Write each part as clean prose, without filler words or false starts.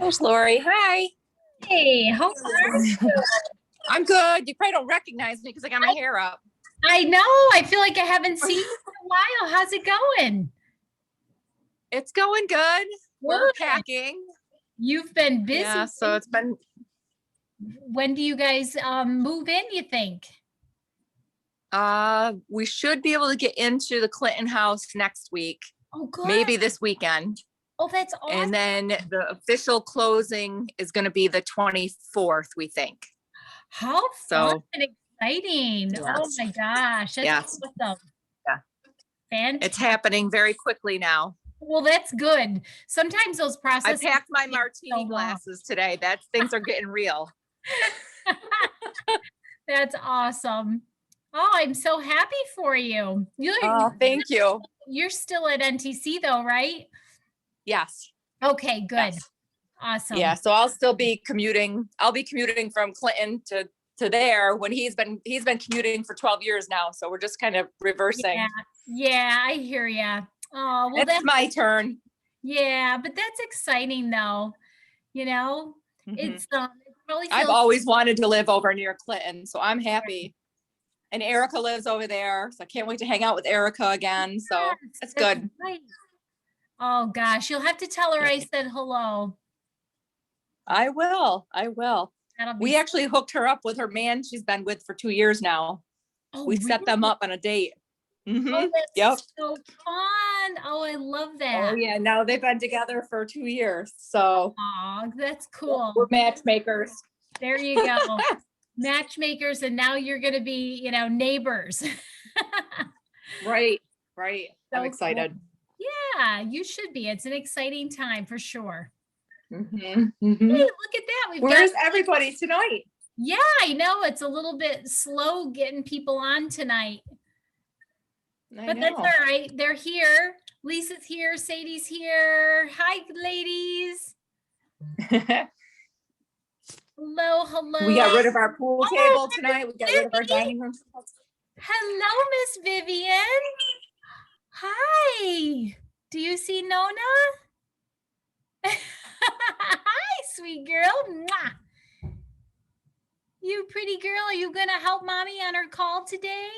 There's Lori. Hi. Hey, how are you? I'm good. You probably don't recognize me because I got my hair up. I know. I feel like I haven't seen you in a while. How's it going? It's going good. We're Good. packing. You've been busy. Yeah, so it's been. When do you guys move in, you think? We should be able to get into the Clinton house next week, Oh, good. maybe this weekend. Oh, that's awesome. And then the official closing is going to be the 24th, we think. How fun and exciting. Yes. Oh my gosh. That's awesome. Yeah. Fantastic. It's happening very quickly now. Well, that's good. Sometimes those processes. I packed my martini glasses today. Things are getting real. That's awesome. Oh, I'm so happy for you. Thank you. You're still at NTC though, right? Yes. Okay, good. Yes. Awesome. Yeah, so I'll still be commuting. I'll be commuting from Clinton to there when he's been commuting for 12 years now. So we're just kind of reversing. Yeah, I hear you. Oh, well, that's my turn. Yeah, but that's exciting though. It's really. I've always wanted to live over near Clinton, so I'm happy. And Erica lives over there, so I can't wait to hang out with Erica again. So it's good. Nice. Oh gosh, you'll have to tell her I said hello. I will. We actually hooked her up with her man she's been with for 2 years now. Oh, we set them up on a date. Oh, that's so fun. Oh, I love that. Oh yeah, now they've been together for 2 years. So that's cool. We're matchmakers. There you go. Matchmakers, and now you're gonna be, neighbors. Right. So I'm excited. Cool. Yeah, you should be. It's an exciting time for sure. Hey, look at that. Where's everybody tonight? Yeah, I know it's a little bit slow getting people on tonight. But that's all right. They're here. Lisa's here. Sadie's here. Hi, ladies. Hello. We got rid of our pool table tonight. We got rid of our dining room. Hello, Miss Vivian. Hi. Do you see Nona? Hi, sweet girl. Mwah. You pretty girl. Are you going to help mommy on her call today?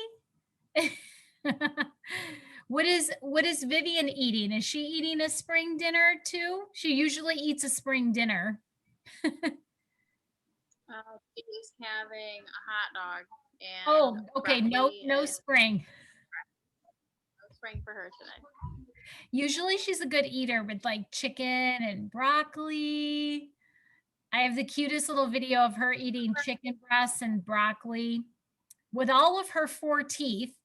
What is Vivian eating? Is she eating a spring dinner too? She usually eats a spring dinner. She's having a hot dog. And okay. No spring. No spring for her today. Usually she's a good eater with like chicken and broccoli. I have the cutest little video of her eating chicken breasts and broccoli with all of her 4 teeth.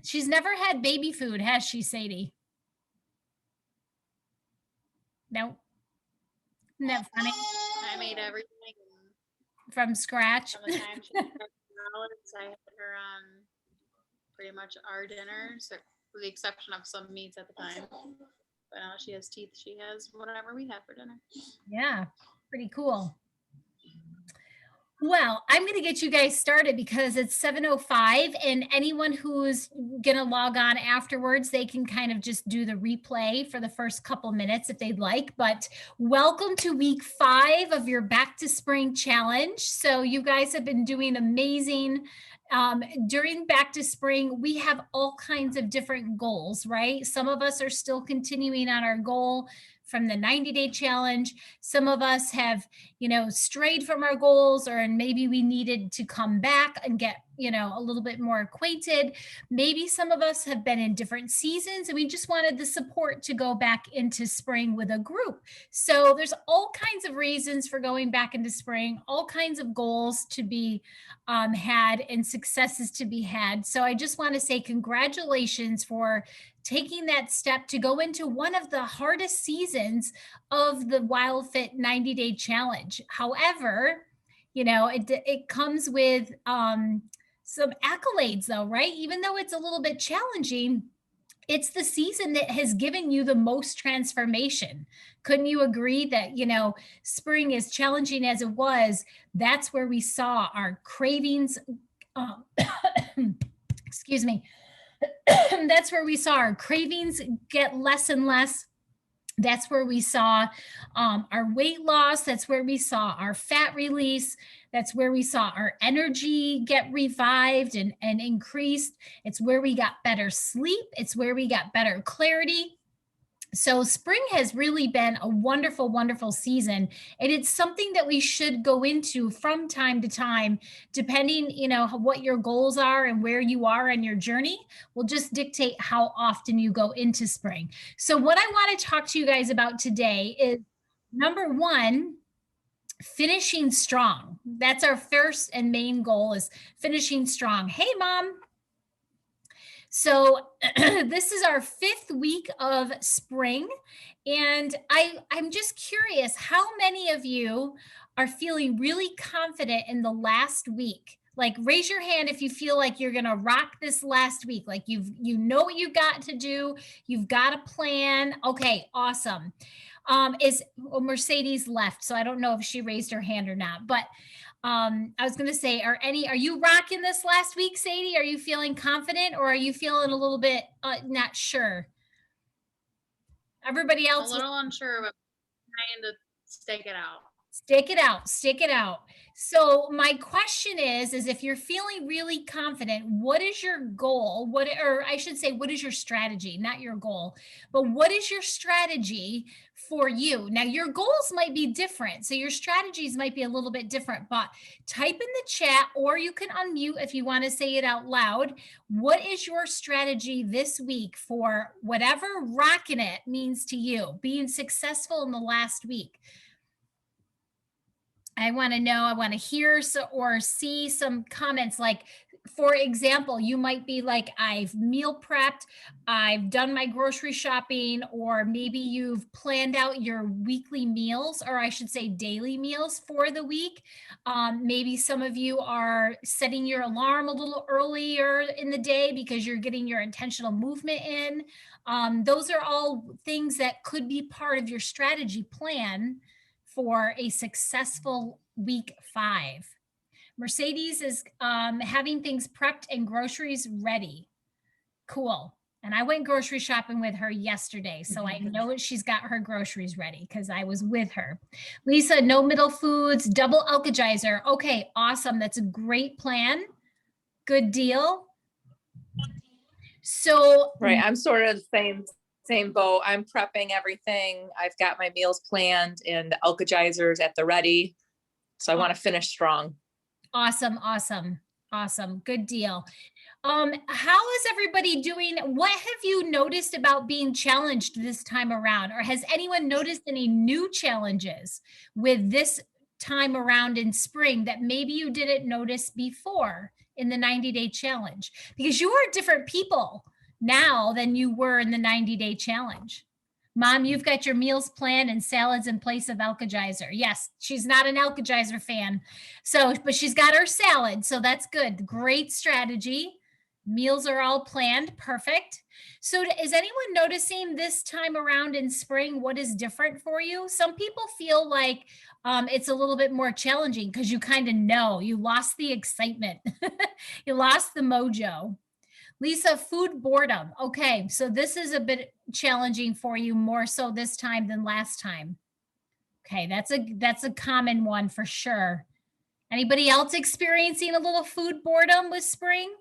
She's never had baby food, has she, Sadie? No. Isn't that funny? I made everything from scratch. From the time she started salads, I had her on pretty much our dinner, so with the exception of some meats at the time. But now she has teeth. She has whatever we have for dinner. Yeah, pretty cool. Well, I'm going to get you guys started because it's 7:05, and anyone who's going to log on afterwards, they can kind of just do the replay for the first couple minutes if they'd like. But welcome to week 5 of your Back to Spring Challenge. So you guys have been doing amazing. During Back to Spring, we have all kinds of different goals, right? Some of us are still continuing on our goal from the 90-day challenge. Some of us have, strayed from our goals, or maybe we needed to come back and get, a little bit more acquainted. Maybe some of us have been in different seasons and we just wanted the support to go back into spring with a group. So there's all kinds of reasons for going back into spring, all kinds of goals to be had and successes to be had. So I just want to say congratulations for taking that step to go into one of the hardest seasons of the WildFit 90-day challenge. However, it comes with some accolades though, right? Even though it's a little bit challenging, it's the season that has given you the most transformation. Couldn't you agree that, spring, as challenging as it was, that's where we saw our cravings, excuse me, that's where we saw our cravings get less and less. That's where we saw our weight loss. That's where we saw our fat release. That's where we saw our energy get revived and increased. It's where we got better sleep. It's where we got better clarity. So spring has really been a wonderful, wonderful season. And it's something that we should go into from time to time, depending, what your goals are and where you are in your journey will just dictate how often you go into spring. So what I want to talk to you guys about today is number one, finishing strong. That's our first and main goal, is finishing strong. Hey, Mom. So this is our 5th week of spring. And I'm just curious, how many of you are feeling really confident in the last week? Like, raise your hand if you feel like you're going to rock this last week. Like you know what you got to do. You've got a plan. Okay, awesome. Mercedes left, so I don't know if she raised her hand or not, but I was going to say, are you rocking this last week, Sadie? Are you feeling confident, or are you feeling a little bit not sure? Everybody else a little unsure, but trying to stick it out. Stick it out, stick it out. So my question is if you're feeling really confident, what is your goal? Or I should say, what is your strategy? Not your goal, but what is your strategy for you? Now, your goals might be different, so your strategies might be a little bit different, but type in the chat, or you can unmute if you want to say it out loud. What is your strategy this week for whatever rocking it means to you, being successful in the last week? I want to know, I want to hear or see some comments. Like, for example, you might be like, I've meal prepped, I've done my grocery shopping, or maybe you've planned out your weekly meals, or I should say daily meals for the week. Maybe some of you are setting your alarm a little earlier in the day because you're getting your intentional movement in. Those are all things that could be part of your strategy plan for a successful week 5. Mercedes is having things prepped and groceries ready. Cool. And I went grocery shopping with her yesterday, so I know she's got her groceries ready because I was with her. Lisa, no middle foods, double alkagizer. Okay, awesome. That's a great plan. Good deal. So right, I'm sort of the same boat. I'm prepping everything. I've got my meals planned and the alkagizers at the ready. So I want to finish strong. Awesome. Good deal. How is everybody doing? What have you noticed about being challenged this time around? Or has anyone noticed any new challenges with this time around in spring that maybe you didn't notice before in the 90-day challenge? Because you are different people now than you were in the 90-day challenge. Mom, you've got your meals planned and salads in place of alkagizer. Yes, she's not an alkagizer fan. But she's got her salad. So that's good. Great strategy. Meals are all planned. Perfect. So is anyone noticing this time around in spring what is different for you? Some people feel like it's a little bit more challenging because you kind of know you lost the excitement. You lost the mojo. Lisa, food boredom. Okay, so this is a bit challenging for you, more so this time than last time. Okay, that's a common one for sure. Anybody else experiencing a little food boredom with spring?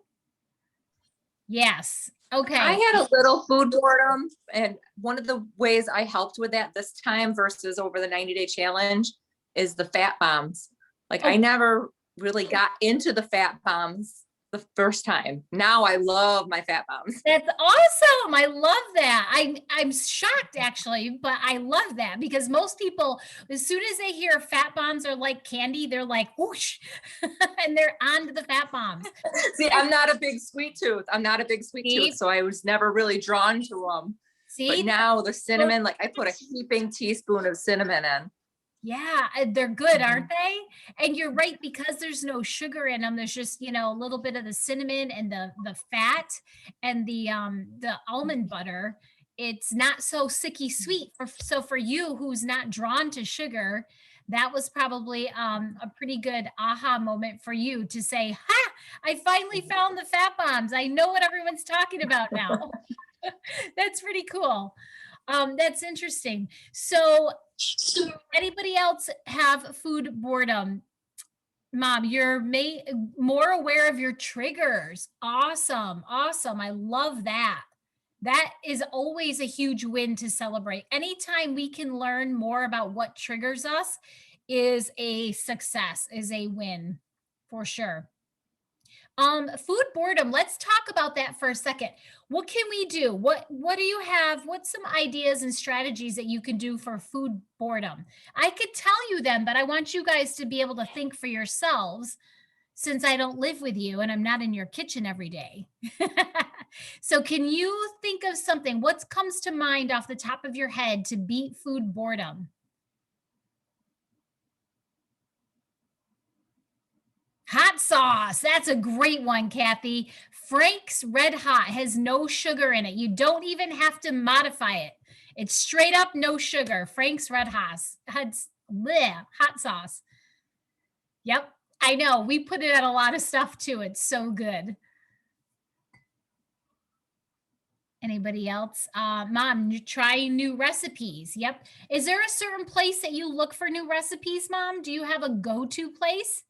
Yes. Okay. I had a little food boredom, and one of the ways I helped with that this time versus over the 90-day challenge is the fat bombs. Like, I never really got into the fat bombs the first time. Now I love my fat bombs. That's awesome. I love that. I'm shocked actually, but I love that because most people, as soon as they hear fat bombs are like candy, they're like, whoosh, and they're on to the fat bombs. See, I'm not a big sweet tooth. So I was never really drawn to them. See? But now the cinnamon, like I put a heaping teaspoon of cinnamon in. Yeah, they're good, aren't they? And you're right, because there's no sugar in them. There's just, a little bit of the cinnamon and the fat and the almond butter. It's not so sicky sweet. So for you who's not drawn to sugar, that was probably a pretty good aha moment for you to say, ha, I finally found the fat bombs. I know what everyone's talking about now. That's pretty cool. That's interesting. So anybody else have food boredom? Mom, you're more aware of your triggers. Awesome. Awesome. I love that. That is always a huge win to celebrate. Anytime we can learn more about what triggers us is a success, is a win for sure. Food boredom. Let's talk about that for a second. What can we do? What do you have? What's some ideas and strategies that you can do for food boredom? I could tell you them, but I want you guys to be able to think for yourselves since I don't live with you and I'm not in your kitchen every day. So can you think of something? What comes to mind off the top of your head to beat food boredom? Hot sauce. That's a great one, Kathy. Frank's Red Hot has no sugar in it. You don't even have to modify it. It's straight up no sugar. Frank's Red Hot. Hot sauce. Yep. I know. We put it on a lot of stuff too. It's so good. Anybody else? Mom, you try new recipes. Yep. Is there a certain place that you look for new recipes, Mom? Do you have a go-to place?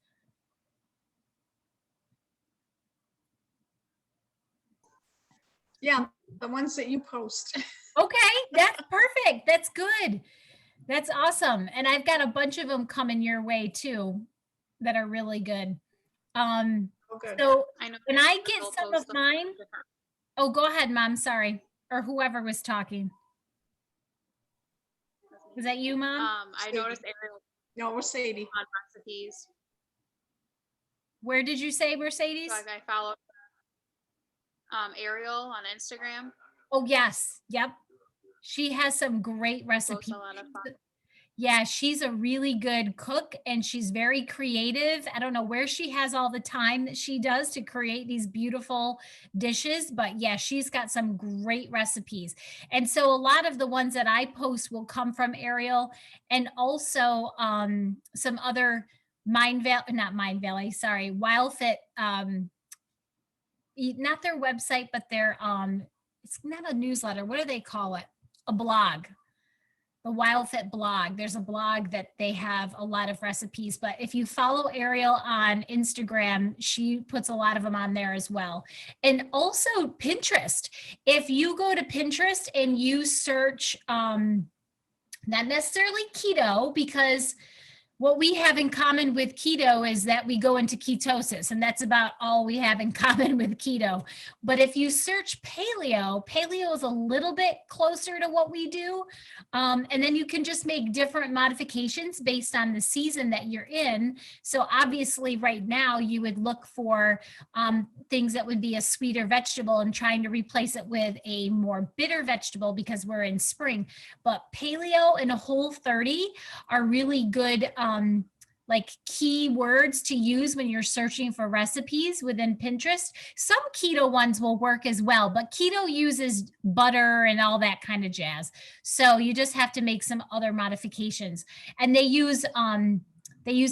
Yeah, the ones that you post. Okay, that's perfect. That's good. That's awesome. And I've got a bunch of them coming your way too that are really good. Oh, good. So I know. when I get I'll some of post them mine, different. oh, go ahead, Mom. Sorry. Or whoever was talking. Is that you, Mom? I noticed Ariel No, we're Sadie. on recipes. Where did you say Mercedes? So I follow Ariel on Instagram. Oh, yes. Yep. She has some great Posts recipes. a lot of fun. Yeah, she's a really good cook and she's very creative. I don't know where she has all the time that she does to create these beautiful dishes, but yeah, she's got some great recipes. And so a lot of the ones that I post will come from Ariel and also some other Wildfit, not their website, but their it's not a newsletter. What do they call it? A blog. The Wildfit blog. There's a blog that they have a lot of recipes, but if you follow Ariel on Instagram, she puts a lot of them on there as well. And also Pinterest. If you go to Pinterest and you search, not necessarily keto, because what we have in common with keto is that we go into ketosis, and that's about all we have in common with keto. But if you search paleo is a little bit closer to what we do. And then you can just make different modifications based on the season that you're in. So obviously right now you would look for things that would be a sweeter vegetable and trying to replace it with a more bitter vegetable because we're in spring. But paleo and a Whole30 are really good like key words to use when you're searching for recipes within Pinterest. Some keto ones will work as well, but keto uses butter and all that kind of jazz. So you just have to make some other modifications. And they use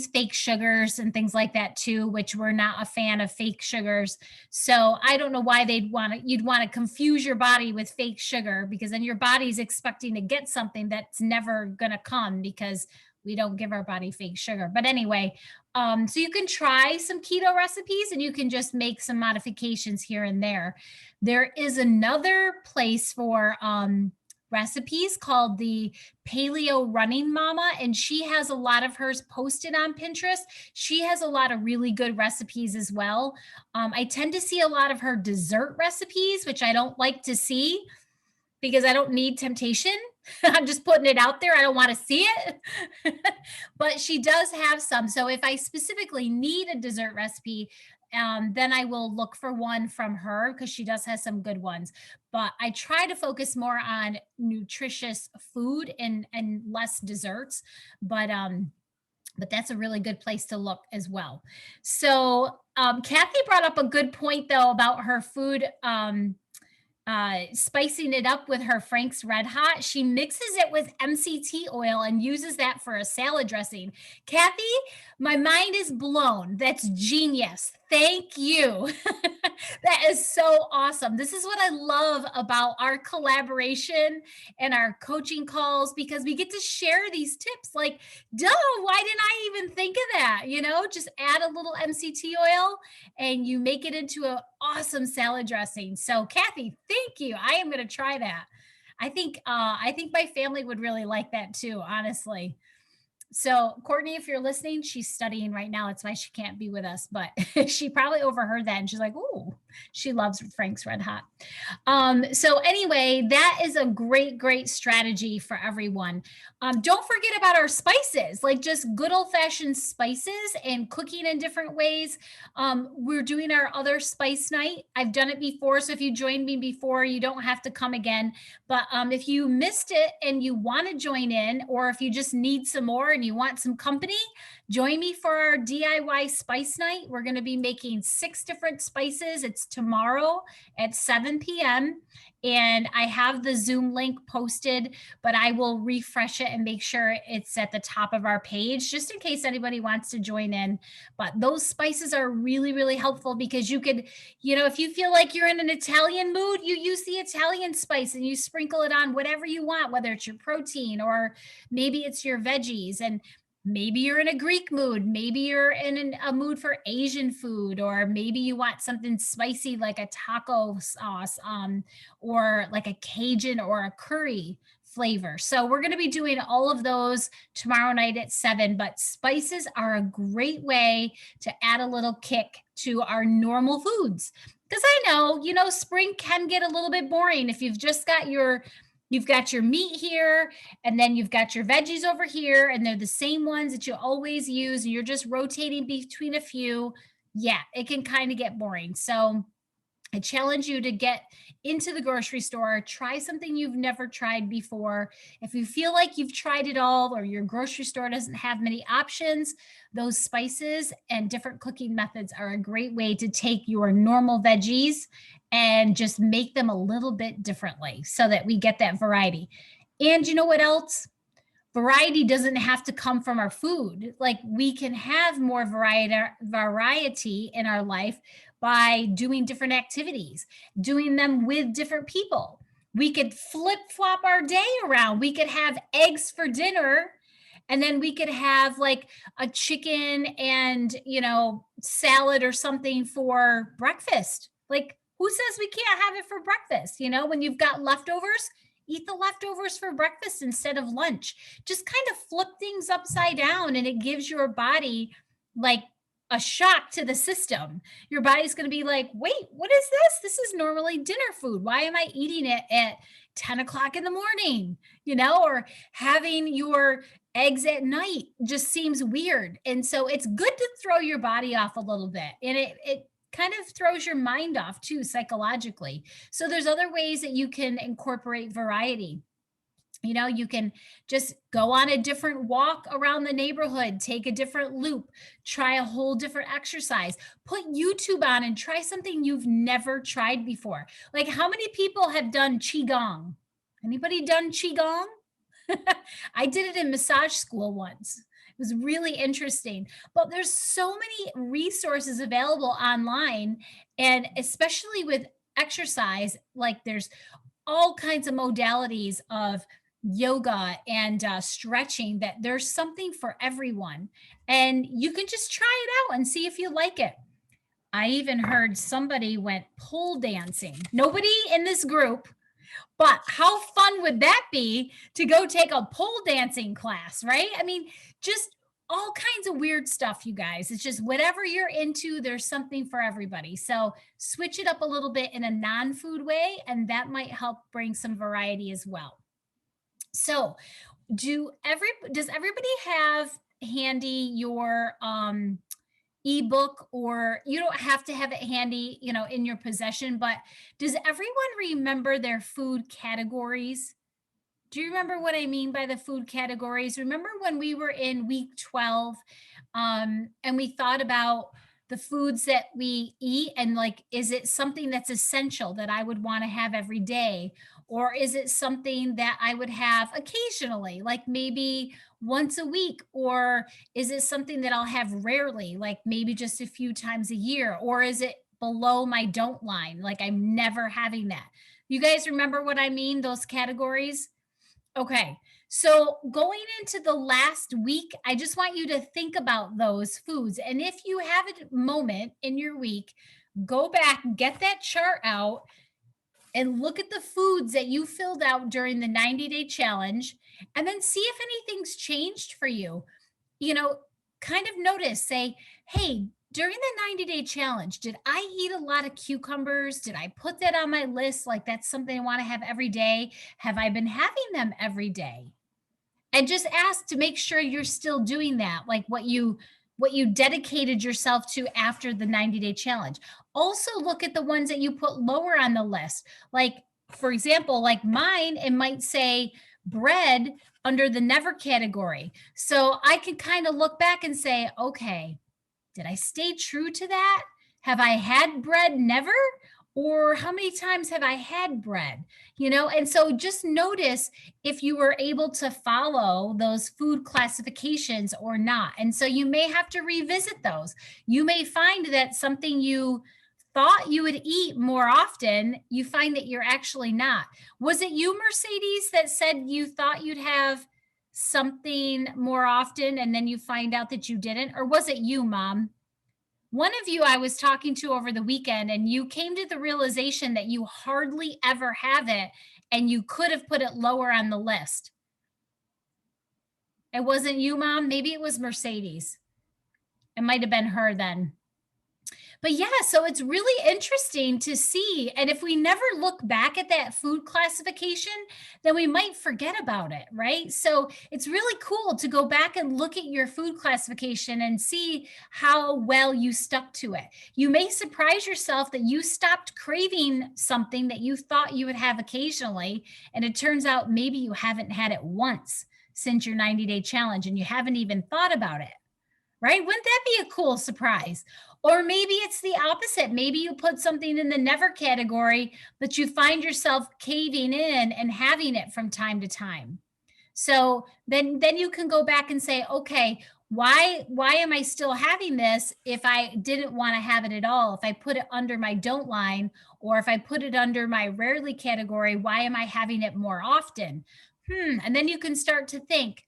fake sugars and things like that too, which we're not a fan of fake sugars. So I don't know why you'd want to confuse your body with fake sugar, because then your body's expecting to get something that's never going to come, because we don't give our body fake sugar. But anyway, so you can try some keto recipes and you can just make some modifications here and there. There is another place for recipes called the Paleo Running Mama, and she has a lot of hers posted on Pinterest. She has a lot of really good recipes as well. I tend to see a lot of her dessert recipes, which I don't like to see because I don't need temptation. I'm just putting it out there. I don't want to see it. But she does have some. So if I specifically need a dessert recipe, then I will look for one from her, because she does have some good ones. But I try to focus more on nutritious food and less desserts. But that's a really good place to look as well. So Kathy brought up a good point though about her food, spicing it up with her Frank's Red Hot. She mixes it with MCT oil and uses that for a salad dressing. Kathy, my mind is blown. That's genius. Thank you. That is so awesome. This is what I love about our collaboration and our coaching calls, because we get to share these tips. Like, duh, why didn't I even think of that? Just add a little MCT oil and you make it into an awesome salad dressing. So Kathy, thank you. I am going to try that. I think my family would really like that too, honestly. So Courtney, if you're listening, she's studying right now. That's why she can't be with us, but she probably overheard that and she's like, "Ooh, she loves Frank's Red Hot." So anyway, that is a great strategy for everyone. Don't forget about our spices, like just good old fashioned spices and cooking in different ways. We're doing our other spice night. I've done it before. So if you joined me before, you don't have to come again. But if you missed it and you want to join in, or if you just need some more and you want some company, join me for our DIY spice night. We're going to be making 6 different spices. It's tomorrow at 7 p.m. And I have the Zoom link posted, but I will refresh it and make sure it's at the top of our page, just in case anybody wants to join in. But those spices are really helpful, because you could, if you feel like you're in an Italian mood, you use the Italian spice and you sprinkle it on whatever you want, whether it's your protein or maybe it's your veggies. And maybe you're in a Greek mood, maybe you're in a mood for Asian food, or maybe you want something spicy like a taco sauce, or like a Cajun or a curry flavor. So we're going to be doing all of those tomorrow night at 7, but spices are a great way to add a little kick to our normal foods. Because I know, spring can get a little bit boring if you've just got you've got your meat here, and then you've got your veggies over here, and they're the same ones that you always use, and you're just rotating between a few. Yeah, it can kind of get boring. So I challenge you to get into the grocery store, try something you've never tried before. If you feel like you've tried it all, or your grocery store doesn't have many options, those spices and different cooking methods are a great way to take your normal veggies and just make them a little bit differently so that we get that variety. And you know what else? Variety doesn't have to come from our food. Like, we can have more variety in our life by doing different activities, doing them with different people. We could flip flop our day around. We could have eggs for dinner, and then we could have like a chicken and, salad or something for breakfast. Like, who says we can't have it for breakfast? When you've got leftovers, eat the leftovers for breakfast instead of lunch. Just kind of flip things upside down, and it gives your body like a shock to the system. Your body's going to be like, wait, what is this? This is normally dinner food. Why am I eating it at 10 o'clock in the morning? Or having your eggs at night just seems weird. And so it's good to throw your body off a little bit. And it kind of throws your mind off too, psychologically. So there's other ways that you can incorporate variety. You can just go on a different walk around the neighborhood, take a different loop, try a whole different exercise, put YouTube on and try something you've never tried before. Like, how many people have done Qigong? Anybody done Qigong? I did it in massage school once. It was really interesting. But there's so many resources available online, and especially with exercise, like there's all kinds of modalities of yoga and stretching, that there's something for everyone. And you can just try it out and see if you like it. I even heard somebody went pole dancing. Nobody in this group, but how fun would that be to go take a pole dancing class, right? I mean, just all kinds of weird stuff, you guys. It's just whatever you're into, there's something for everybody. So switch it up a little bit in a non-food way, and that might help bring some variety as well. So does everybody have handy your ebook? Or you don't have to have it handy, in your possession, but does everyone remember their food categories? Do you remember what I mean by the food categories? Remember when we were in week 12, and we thought about the foods that we eat, and like, is it something that's essential that I would want to have every day? Or is it something that I would have occasionally, like maybe once a week? Or is it something that I'll have rarely, like maybe just a few times a year? Or is it below my don't line. Like I'm never having that. You guys remember what I mean? Those categories? Okay. So going into the last week, I just want you to think about those foods. And if you have a moment in your week, go back, get that chart out, and look at the foods that you filled out during the 90-day challenge, and then see if anything's changed for you. You know, kind of notice, say, hey, during the 90-day challenge, did I eat a lot of cucumbers? Did I put that on my list? Like that's something I want to have every day. Have I been having them every day? And just ask to make sure you're still doing that, like what you dedicated yourself to after the 90-day challenge. Also look at the ones that you put lower on the list. Like, for example, like mine, it might say bread under the never category. So I can kind of look back and say, okay, did I stay true to that? Have I had bread never? Or how many times have I had bread? And so just notice if you were able to follow those food classifications or not. And so you may have to revisit those. You may find that something you thought you would eat more often, you find that you're actually not. Was it you, Mercedes, that said you thought you'd have something more often and then you find out that you didn't? Or was it you, Mom? One of you I was talking to over the weekend, and you came to the realization that you hardly ever have it and you could have put it lower on the list. It wasn't you, Mom. Maybe it was Mercedes. It might have been her then. But yeah, so it's really interesting to see. And if we never look back at that food classification, then we might forget about it, right? So it's really cool to go back and look at your food classification and see how well you stuck to it. You may surprise yourself that you stopped craving something that you thought you would have occasionally. And it turns out maybe you haven't had it once since your 90-day challenge and you haven't even thought about it. Right? Wouldn't that be a cool surprise? Or maybe it's the opposite. Maybe you put something in the never category, but you find yourself caving in and having it from time to time. So then you can go back and say, okay, why am I still having this if I didn't want to have it at all? If I put it under my don't line, or if I put it under my rarely category, why am I having it more often? And then you can start to think,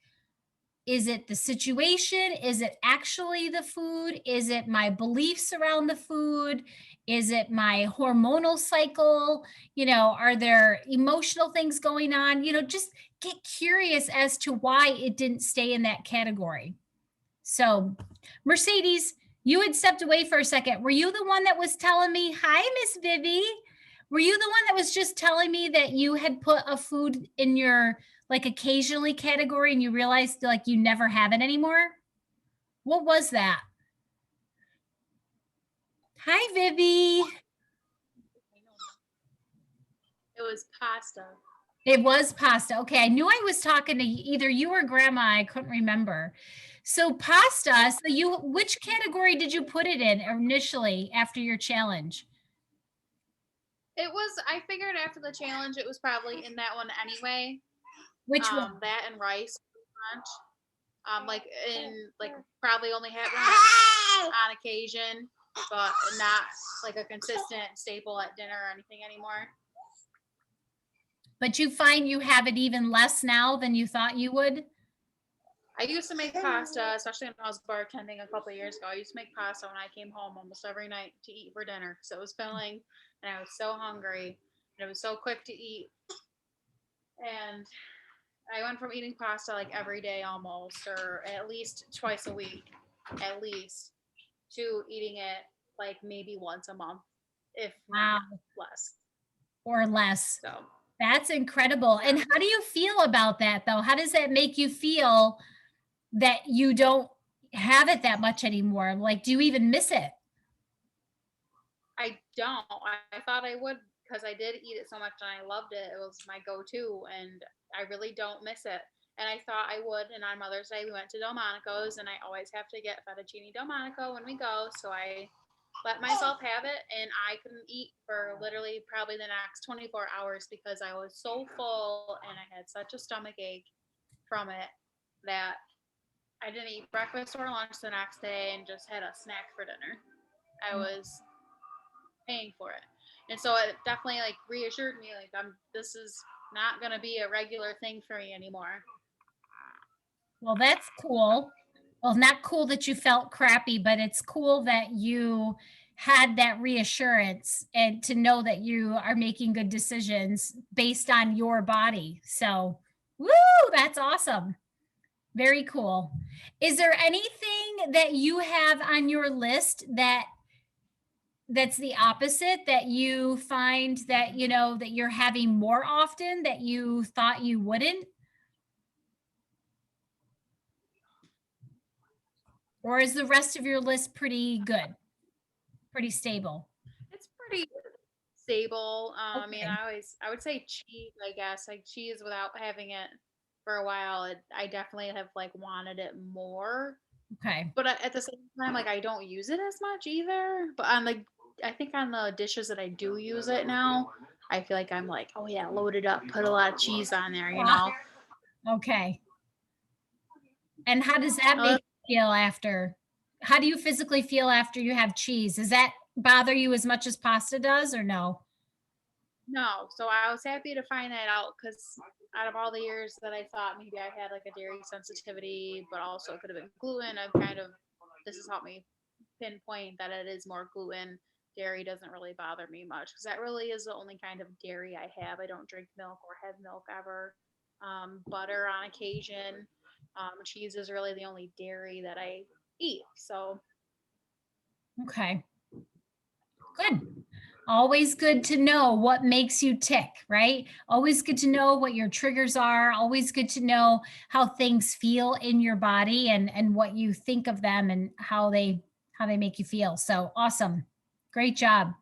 is it the situation? Is it actually the food? Is it my beliefs around the food? Is it my hormonal cycle? Are there emotional things going on? Just get curious as to why it didn't stay in that category. So, Mercedes, you had stepped away for a second. Were you the one that was telling me, hi, Miss Vivi? Were you the one that was just telling me that you had put a food in your like occasionally category and you realized like you never have it anymore? What was that? Hi, Vivi. It was pasta. It was pasta. Okay, I knew I was talking to either you or Grandma. I couldn't remember. So pasta. So which category did you put it in initially after your challenge? I figured after the challenge, it was probably in that one anyway. Which one? That and rice lunch. Probably only had on occasion, but not like a consistent staple at dinner or anything anymore. But you find you have it even less now than you thought you would? I used to make pasta, especially when I was bartending a couple of years ago. I used to make pasta when I came home almost every night to eat for dinner. So it was filling, and I was so hungry, and it was so quick to eat. And I went from eating pasta like every day almost, or at least twice a week, at least, to eating it like maybe once a month, if not less. Or less. So that's incredible. And how do you feel about that though? How does that make you feel that you don't have it that much anymore? Like, do you even miss it? I don't. I thought I would because I did eat it so much and I loved it. It was my go-to and I really don't miss it. And I thought I would. And on Mother's Day, we went to Delmonico's and I always have to get fettuccine Delmonico when we go. So I let myself have it and I couldn't eat for literally probably the next 24 hours because I was so full and I had such a stomach ache from it that I didn't eat breakfast or lunch the next day and just had a snack for dinner. I was paying for it. And so it definitely like reassured me like this is not going to be a regular thing for me anymore. Well, that's cool. Well, not cool that you felt crappy, but it's cool that you had that reassurance and to know that you are making good decisions based on your body. So, woo, that's awesome. Very cool. Is there anything that you have on your list that's the opposite, that you find that, you know, that you're having more often that you thought you wouldn't? Or is the rest of your list pretty good, pretty stable? It's pretty stable. I mean, Okay. I would say cheese, I guess, like cheese without having it for a while. I definitely have like wanted it more, Okay. but at the same time, like I don't use it as much either. But on the, I think on the dishes that I do use it now, I feel like I'm like, oh yeah, load it up, put a lot of cheese on there, you know? Okay. And how does that Uh, make you feel after? How do you physically feel after you have cheese? Does that bother you as much as pasta does or no? no, so I was happy to find that out because out of all the years that I thought maybe I had like a dairy sensitivity, but also it could have been gluten, I've kind of, this has helped me pinpoint that it is more gluten. Dairy doesn't really bother me much because that really is the only kind of dairy I have. I don't drink milk or have milk ever. Butter on occasion. Cheese is really the only dairy that I eat. So Okay. Good. Always good to know what makes you tick, right? Always good to know what your triggers are. Always good to know how things feel in your body and what you think of them and how they make you feel. So awesome. Great job.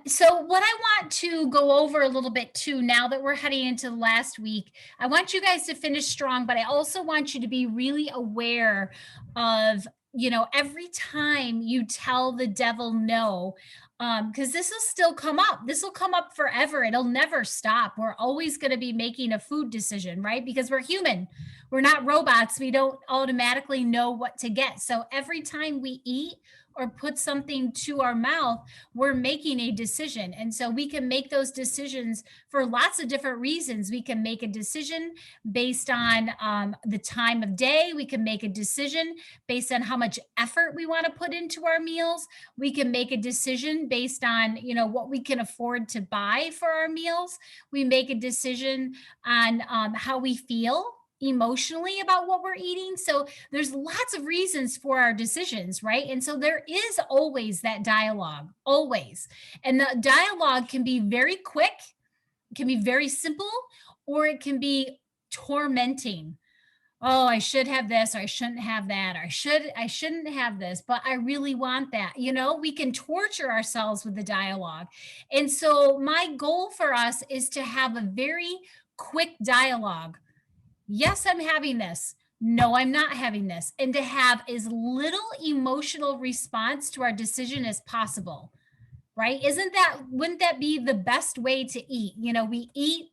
So what I want to go over a little bit too, now that we're heading into the last week, I want you guys to finish strong, but I also want you to be really aware of, you know, every time you tell the devil no, because this will still come up. This will come up forever. It'll never stop. We're always going to be making a food decision, right? Because we're human. We're not robots. We don't automatically know what to get. So every time we eat or put something to our mouth, we're making a decision. And so we can make those decisions for lots of different reasons. We can make a decision based on the time of day. We can make a decision based on how much effort we want to put into our meals. We can make a decision based on, you know, what we can afford to buy for our meals. We make a decision on how we feel emotionally about what we're eating. So there's lots of reasons for our decisions, right? And so there is always that dialogue, always. And the dialogue can be very quick, it can be very simple, or it can be tormenting. Oh, I should have this, or I shouldn't have that, or I shouldn't have this, but I really want that. You know, we can torture ourselves with the dialogue. And so my goal for us is to have a very quick dialogue. Yes, I'm having this. No, I'm not having this. And to have as little emotional response to our decision as possible, right? Wouldn't that be the best way to eat? You know, we eat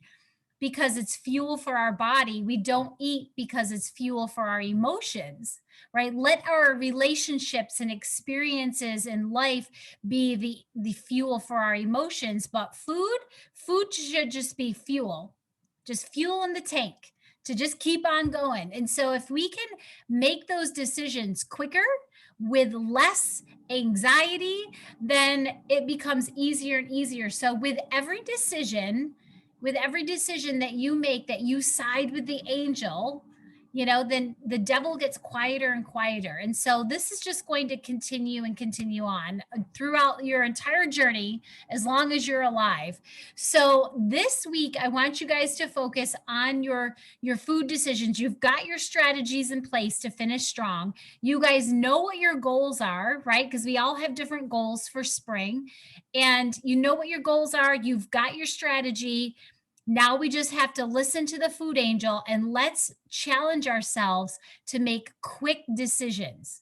because it's fuel for our body. We don't eat because it's fuel for our emotions, right? Let our relationships and experiences in life be the fuel for our emotions, but food should just be fuel. Just fuel in the tank to just keep on going. And so if we can make those decisions quicker with less anxiety, then it becomes easier and easier. So with every decision that you make, that you side with the angel, you know, then the devil gets quieter and quieter. And so this is just going to continue and continue on throughout your entire journey as long as you're alive. So this week I want you guys to focus on your food decisions. You've got your strategies in place to finish strong. You guys know what your goals are, right? Because we all have different goals for spring. And you know what your goals are. You've got your strategy. Now we just have to listen to the food angel and let's challenge ourselves to make quick decisions.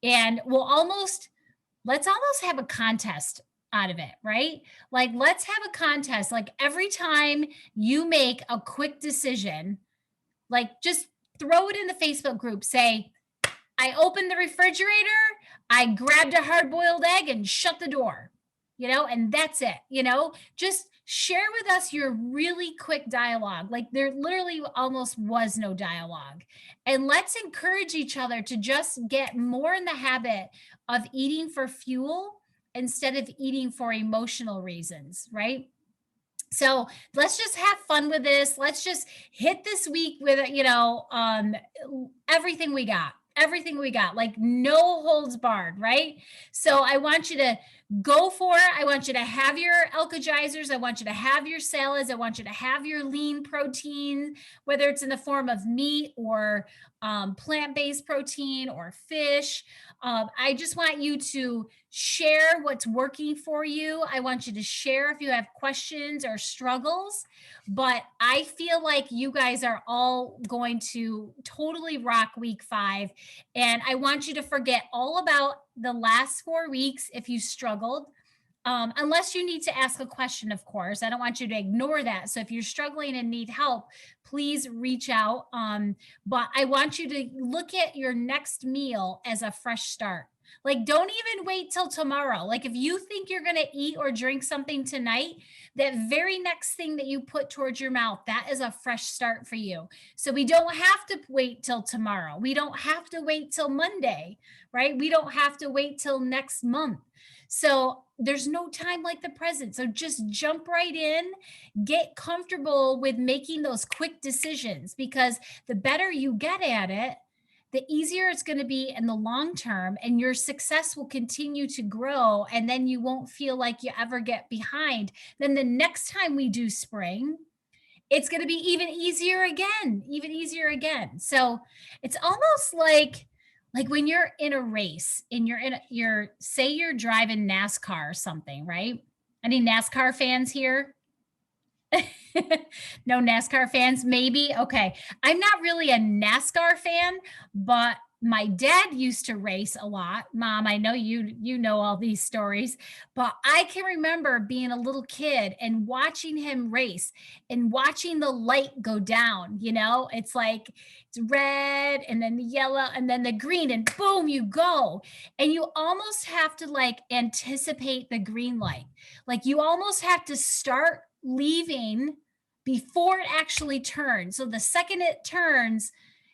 And let's almost have a contest out of it, right? Like, let's have a contest. Like, every time you make a quick decision, like, just throw it in the Facebook group. Say, I opened the refrigerator, I grabbed a hard boiled egg and shut the door. and that's it, just share with us your really quick dialogue. Like there literally almost was no dialogue. And let's encourage each other to just get more in the habit of eating for fuel instead of eating for emotional reasons, right? So let's just have fun with this. Let's just hit this week with, everything we got, like no holds barred, right? So I want you to go for it. I want you to have your Alkagizers. I want you to have your salads. I want you to have your lean protein, whether it's in the form of meat or plant-based protein or fish. I just want you to share what's working for you. I want you to share if you have questions or struggles, but I feel like you guys are all going to totally rock week 5. And I want you to forget all about the last 4 weeks if you struggled. Unless you need to ask a question, of course. I don't want you to ignore that. So if you're struggling and need help, please reach out. But I want you to look at your next meal as a fresh start. Like, don't even wait till tomorrow. Like, if you think you're going to eat or drink something tonight, that very next thing that you put towards your mouth, that is a fresh start for you. So we don't have to wait till tomorrow. We don't have to wait till Monday, right? We don't have to wait till next month. So there's no time like the present. So just jump right in, get comfortable with making those quick decisions, because the better you get at it, the easier it's going to be in the long term, and your success will continue to grow. And then you won't feel like you ever get behind. Then the next time we do spring, it's going to be even easier again. So it's almost like when you're in a race and say you're driving NASCAR or something, right? Any NASCAR fans here? No NASCAR fans, maybe. Okay. I'm not really a NASCAR fan, but my dad used to race a lot. Mom, I know you know all these stories, but I can remember being a little kid and watching him race and watching the light go down. It's like it's red and then the yellow and then the green, and boom, you go. And you almost have to anticipate the green light. Like you almost have to start leaving before it actually turns. So the second it turns,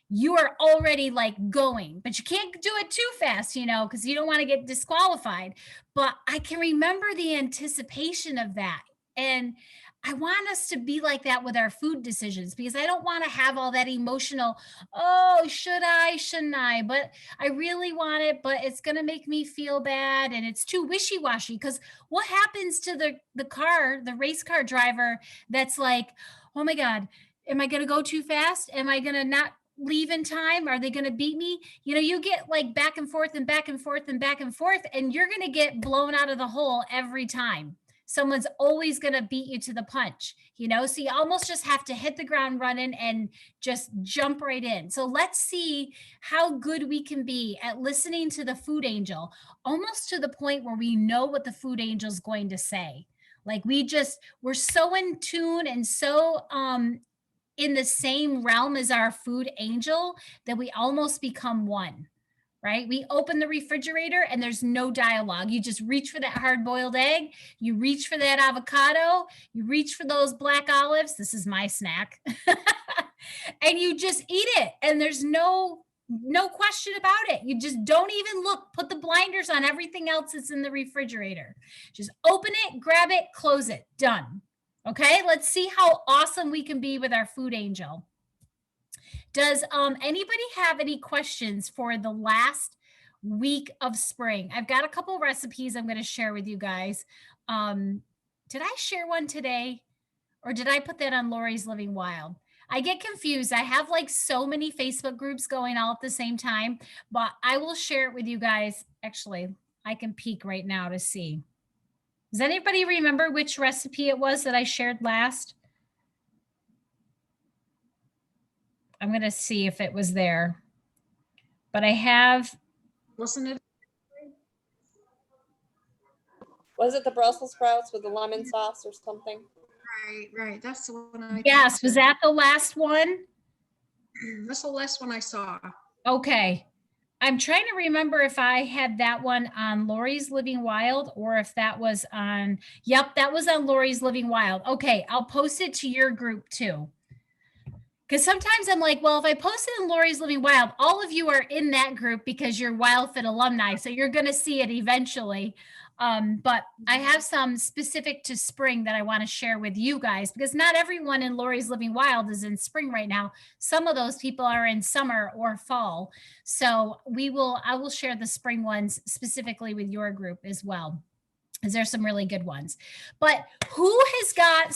you are already going, but you can't do it too fast, because you don't want to get disqualified. But I can remember the anticipation of that. And I want us to be like that with our food decisions, because I don't want to have all that emotional, oh, should I, shouldn't I? But I really want it, but it's going to make me feel bad. And it's too wishy-washy, because what happens to the race car driver that's like, oh my God, am I going to go too fast? Am I going to not leave in time? Are they going to beat me? You get back and forth and back and forth and back and forth, and you're going to get blown out of the hole every time. Someone's always going to beat you to the punch, so you almost just have to hit the ground running and just jump right in. So let's see how good we can be at listening to the food angel, almost to the point where we know what the food angel is going to say. Like we're so in tune and so in the same realm as our food angel that we almost become one. Right? We open the refrigerator and there's no dialogue. You just reach for that hard-boiled egg. You reach for that avocado. You reach for those black olives. This is my snack. And you just eat it. And there's no question about it. You just don't even look. Put the blinders on everything else that's in the refrigerator. Just open it, grab it, close it. Done. Okay? Let's see how awesome we can be with our food angel. Does anybody have any questions for the last week of spring? I've got a couple recipes I'm going to share with you guys. Did I share one today, or did I put that on Lori's Living Wild? I get confused. I have so many Facebook groups going all at the same time, but I will share it with you guys. Actually, I can peek right now to see. Does anybody remember which recipe it was that I shared last? I'm going to see if it was there, but I have. Wasn't it? Was it the Brussels sprouts with the lemon sauce or something? Right. That's the one. Yes. Was that the last one? That's the last one I saw. Okay. I'm trying to remember if I had that one on Lori's Living Wild or if that was on, yep, that was on Lori's Living Wild. Okay, I'll post it to your group too. Because sometimes I'm like, well, if I post it in Lori's Living Wild, all of you are in that group because you're WildFit alumni. So you're going to see it eventually. But I have some specific to spring that I want to share with you guys because not everyone in Lori's Living Wild is in spring right now. Some of those people are in summer or fall. So I will share the spring ones specifically with your group as well. Because there's some really good ones. But who has got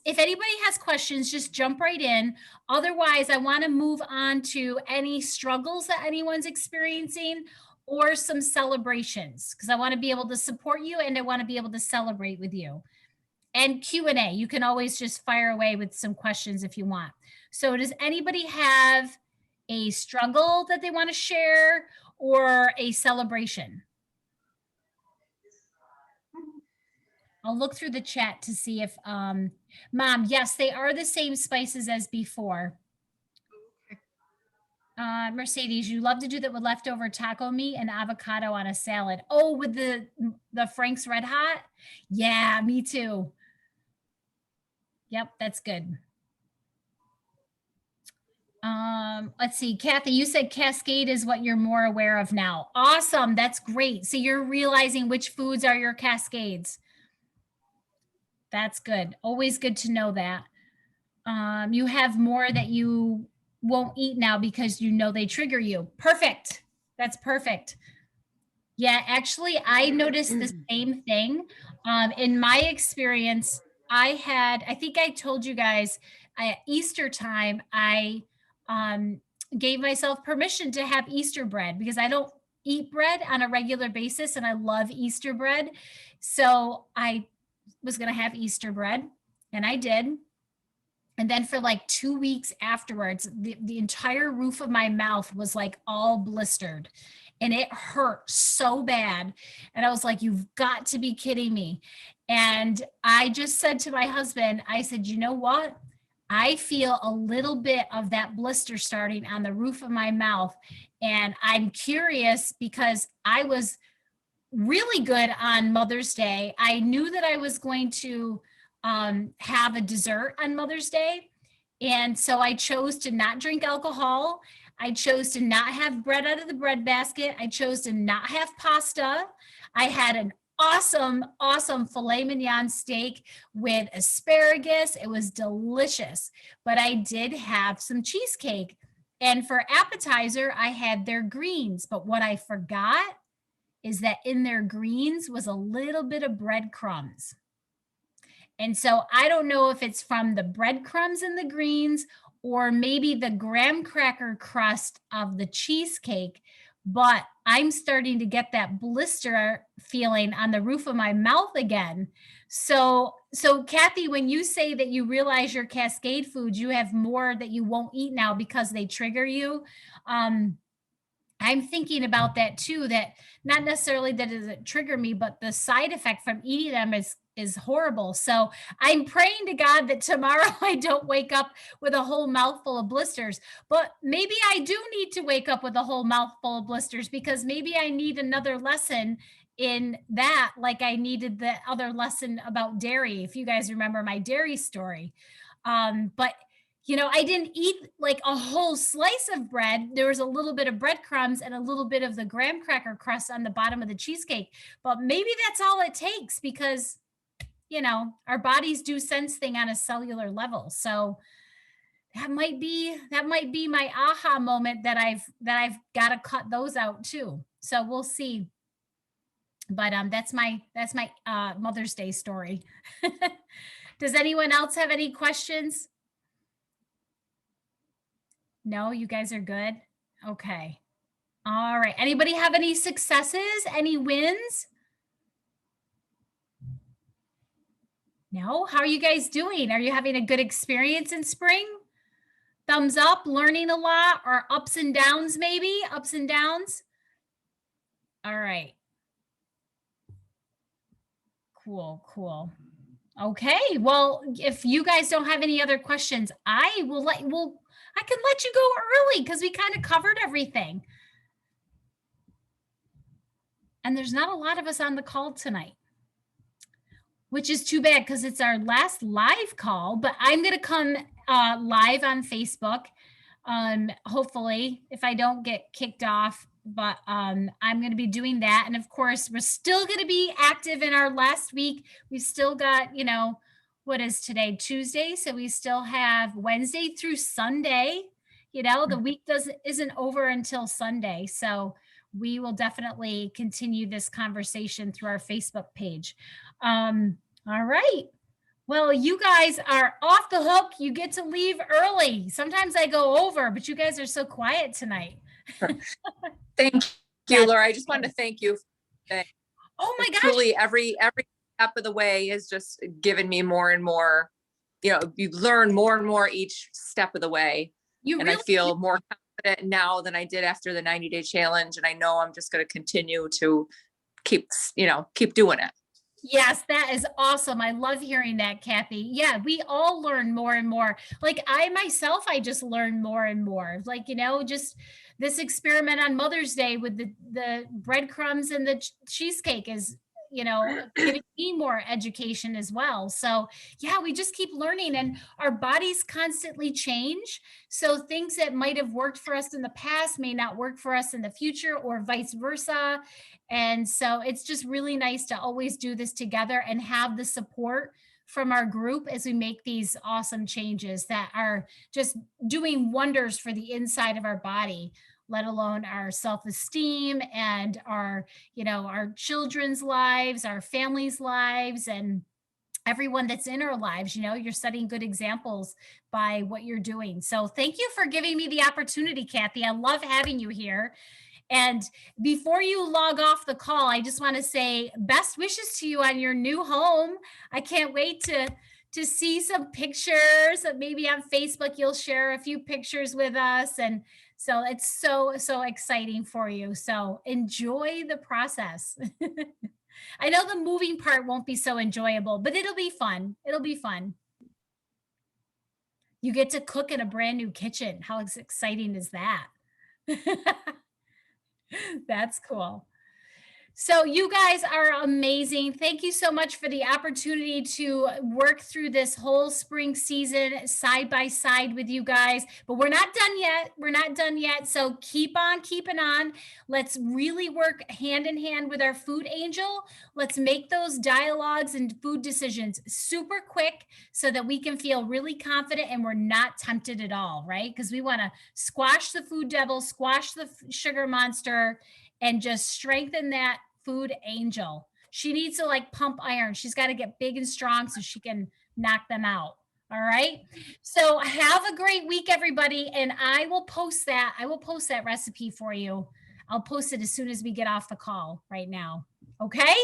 if anybody has questions, just jump right in. Otherwise, I want to move on to any struggles that anyone's experiencing or some celebrations because I want to be able to support you and I want to be able to celebrate with you. And Q&A, you can always just fire away with some questions if you want. So does anybody have a struggle that they want to share or a celebration? I'll look through the chat to see if, Mom, yes, they are the same spices as before. Mercedes, you love to do that with leftover taco meat and avocado on a salad. Oh, with the Frank's Red Hot? Yeah, me too. Yep, that's good. Let's see, Kathy, you said Cascade is what you're more aware of now. Awesome, that's great. So you're realizing which foods are your cascades. That's good. Always good to know that. You have more that you won't eat now because you know they trigger you. Perfect. That's perfect. Yeah, actually, I noticed the same thing. In my experience, I think I told you guys at Easter time, I gave myself permission to have Easter bread because I don't eat bread on a regular basis and I love Easter bread. So I was going to have Easter bread and I did. And then for like 2 weeks afterwards, the entire roof of my mouth was like all blistered and it hurt so bad. And I was like, you've got to be kidding me. And I just said to my husband, I said, you know what? I feel a little bit of that blister starting on the roof of my mouth. And I'm curious because I was really good on Mother's Day. I knew that I was going to have a dessert on Mother's Day. And so I chose to not drink alcohol. I chose to not have bread out of the bread basket. I chose to not have pasta. I had an awesome filet mignon steak with asparagus. It was delicious, but I did have some cheesecake. And for appetizer, I had their greens. But what I forgot is that in their greens was a little bit of breadcrumbs. And so I don't know if it's from the breadcrumbs in the greens or maybe the graham cracker crust of the cheesecake, but I'm starting to get that blister feeling on the roof of my mouth again. So Kathy, when you say that you realize your cascade foods, you have more that you won't eat now because they trigger you. I'm thinking about that too, that not necessarily that it doesn't trigger me, but the side effect from eating them is horrible. So I'm praying to God that tomorrow I don't wake up with a whole mouthful of blisters, but maybe I do need to wake up with a whole mouthful of blisters because maybe I need another lesson in that, like I needed the other lesson about dairy. If you guys remember my dairy story. But you know, I didn't eat like a whole slice of bread. There was a little bit of breadcrumbs and a little bit of the graham cracker crust on the bottom of the cheesecake. But maybe that's all it takes because, you know, our bodies do sense things on a cellular level. So that might be my aha moment that I've got to cut those out too. So we'll see. But that's my Mother's Day story. Does anyone else have any questions? No, you guys are good. Okay. All right. Anybody have any successes? Any wins? No? How are you guys doing? Are you having a good experience in spring? Thumbs up, learning a lot, or ups and downs maybe? Ups and downs? All right. Cool. Okay. Well, if you guys don't have any other questions, I can let you go early because we kind of covered everything. And there's not a lot of us on the call tonight, which is too bad because it's our last live call, but I'm going to come live on Facebook. Hopefully, if I don't get kicked off, but I'm going to be doing that. And of course, we're still going to be active in our last week. We've still got, you know, what is today? Tuesday. So we still have Wednesday through Sunday. You know, the week isn't over until Sunday. So we will definitely continue this conversation through our Facebook page. All right. Well, you guys are off the hook. You get to leave early. Sometimes I go over, but you guys are so quiet tonight. Thank you, Laura. I just wanted to thank you. Oh my gosh. Truly, every step of the way has just given me more and more, you know, you learn more and more each step of the way. And I feel more confident now than I did after the 90-day challenge. And I know I'm just going to continue to keep doing it. Yes, that is awesome. I love hearing that, Kathy. Yeah, we all learn more and more. Like I myself, I just learn more and more. Like, you know, just this experiment on Mother's Day with the breadcrumbs and the cheesecake is, you know, giving me more education as well. So yeah, we just keep learning and our bodies constantly change. So things that might have worked for us in the past may not work for us in the future or vice versa. And so it's just really nice to always do this together and have the support from our group as we make these awesome changes that are just doing wonders for the inside of our body, let alone our self-esteem and our, you know, our children's lives, our families' lives, and everyone that's in our lives. You know, you're setting good examples by what you're doing. So thank you for giving me the opportunity, Kathy. I love having you here. And before you log off the call, I just want to say best wishes to you on your new home. I can't wait to see some pictures. Maybe on Facebook, you'll share a few pictures with us. And so it's so exciting for you. So enjoy the process. I know the moving part won't be so enjoyable, but it'll be fun. It'll be fun. You get to cook in a brand new kitchen. How exciting is that? That's cool. So you guys are amazing. Thank you so much for the opportunity to work through this whole spring season side by side with you guys, but we're not done yet. We're not done yet. So keep on keeping on. Let's really work hand in hand with our food angel. Let's make those dialogues and food decisions super quick so that we can feel really confident and we're not tempted at all, right? Because we want to squash the food devil, squash the sugar monster, and just strengthen that food angel. She needs to like pump iron. She's got to get big and strong so she can knock them out. All right. So have a great week, everybody. And I will post that. I will post that recipe for you. I'll post it as soon as we get off the call right now. Okay.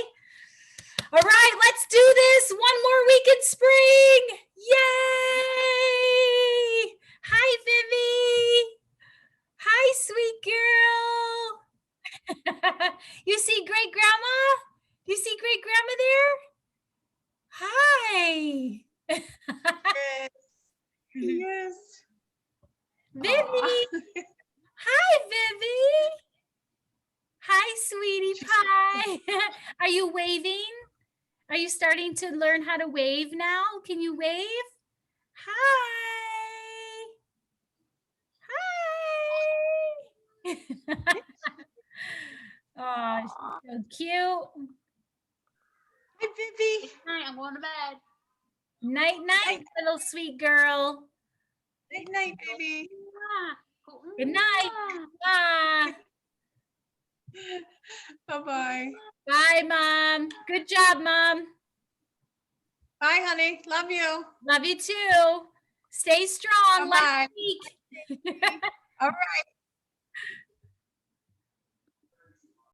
All right, let's do this. One more week in spring. Yay. Hi, Vivi. Hi, sweet girl. You see great grandma? You see great grandma there? Hi. Yes. Vivi. Hi, Vivi. Hi, sweetie pie. Are you waving? Are you starting to learn how to wave now? Can you wave? Hi. Hi. Oh, she's so cute. Hi, Vivi. Hi, I'm going to bed. Night, night, little sweet girl. Good night, baby. Good night. Bye. Bye-bye. Bye, Mom. Good job, Mom. Bye, honey. Love you. Love you too. Stay strong. Bye-bye. Last week. All right.